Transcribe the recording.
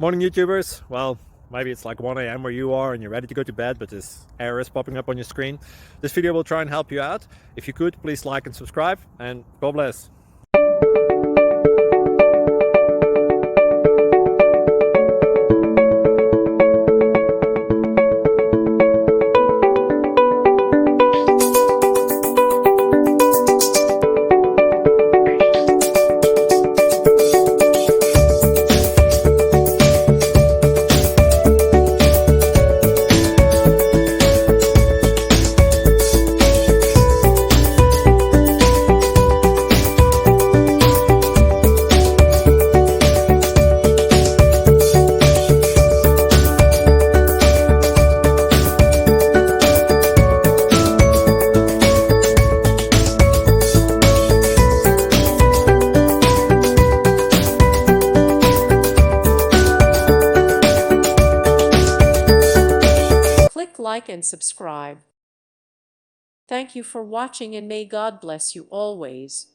Morning YouTubers. Well, maybe it's like 1 a.m. where you are and you're ready to go to bed, but this error is popping up on your screen. This video will try and help you out. If you could, please like and subscribe, and God bless. Click like and subscribe. Thank you for watching, and may God bless you always.